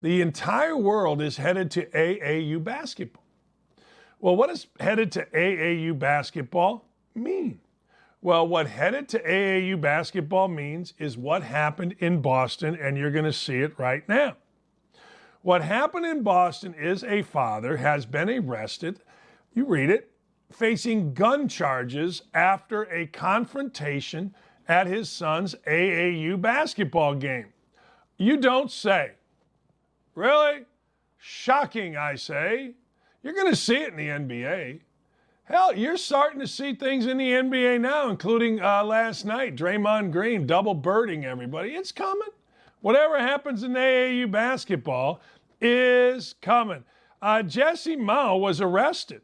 The entire world is headed to AAU basketball. Well, what does headed to AAU basketball mean? Well, what headed to AAU basketball means is what happened in Boston, and you're going to see it right now. What happened in Boston is a father has been arrested, you read it, facing gun charges after a confrontation at his son's AAU basketball game. You don't say. Really? Shocking, I say. You're going to see it in the NBA. Hell, you're starting to see things in the NBA now, including last night, Draymond Green double birding everybody. It's coming. Whatever happens in AAU basketball is coming. Jesse Mao was arrested.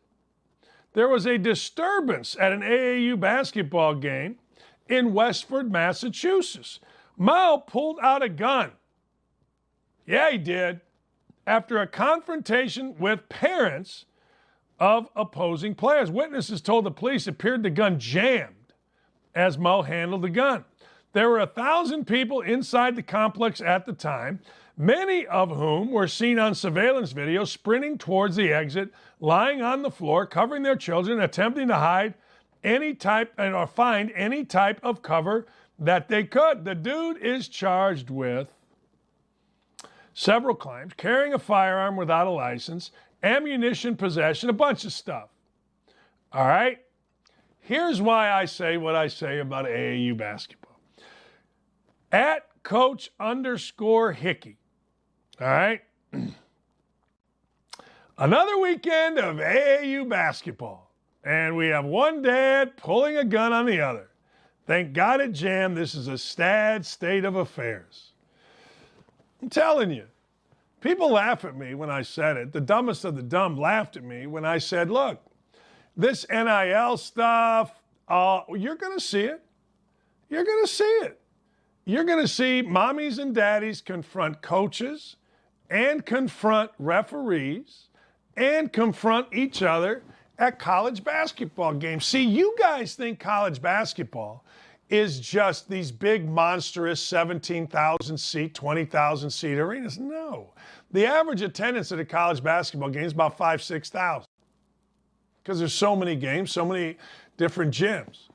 There was a disturbance at an AAU basketball game in Westford, Massachusetts. Mao pulled out a gun. Yeah, he did. After a confrontation with parents of opposing players. Witnesses told the police it appeared the gun jammed as Mao handled the gun. There were 1,000 people inside the complex at the time, many of whom were seen on surveillance video sprinting towards the exit, lying on the floor, covering their children, attempting to hide any type or find any type of cover that they could. The dude is charged with several crimes: carrying a firearm without a license, ammunition possession, a bunch of stuff. All right? Here's why I say what I say about AAU basketball. At Coach_Hickey. All right? Another weekend of AAU basketball. And we have one dad pulling a gun on the other. Thank God it jammed. This is a sad state of affairs. I'm telling you. People laugh at me when I said it. The dumbest of the dumb laughed at me when I said, look, this NIL stuff, you're going to see it. You're going to see it. You're going to see mommies and daddies confront coaches and confront referees and confront each other at college basketball games. See, you guys think college basketball is just these big, monstrous 17,000 seat, 20,000 seat arenas. No. The average attendance at a college basketball game is about 5,000 to 6,000 because there's so many games, so many different gyms.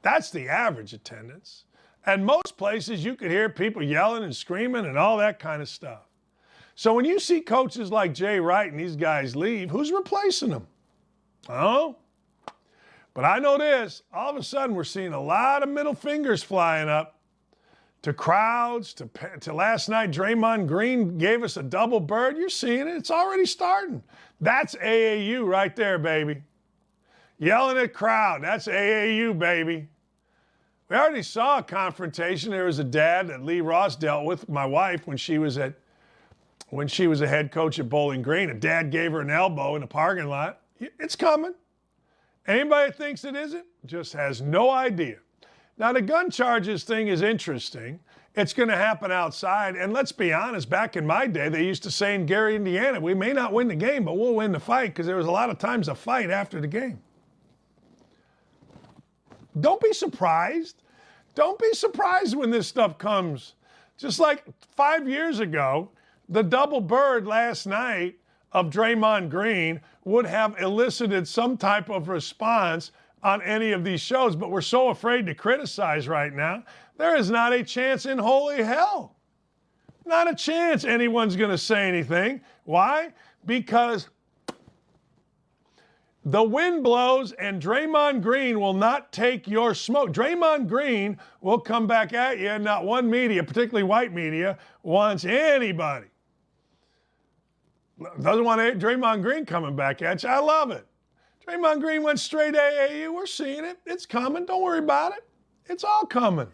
That's the average attendance. And most places you could hear people yelling and screaming and all that kind of stuff. So when you see coaches like Jay Wright and these guys leave, who's replacing them? Oh? But I know this, all of a sudden we're seeing a lot of middle fingers flying up to crowds, to last night Draymond Green gave us a double bird. You're seeing it. It's already starting. That's AAU right there, baby. Yelling at crowd. That's AAU, baby. We already saw a confrontation. There was a dad that Lee Ross dealt with my wife when she was a head coach at Bowling Green. A dad gave her an elbow in a parking lot. It's coming. Anybody that thinks it isn't just has no idea. Now, the gun charges thing is interesting. It's going to happen outside. And let's be honest, back in my day, they used to say in Gary, Indiana, we may not win the game, but we'll win the fight, because there was a lot of times a fight after the game. Don't be surprised. Don't be surprised when this stuff comes. Just like 5 years ago, the double bird last night of Draymond Green would have elicited some type of response on any of these shows, but we're so afraid to criticize right now. There is not a chance in holy hell. Not a chance anyone's going to say anything. Why? Because the wind blows and Draymond Green will not take your smoke. Draymond Green will come back at you, and not one media, particularly white media, wants anybody. Doesn't want Draymond Green coming back at you. I love it. Draymond Green went straight AAU. We're seeing it. It's coming. Don't worry about it. It's all coming.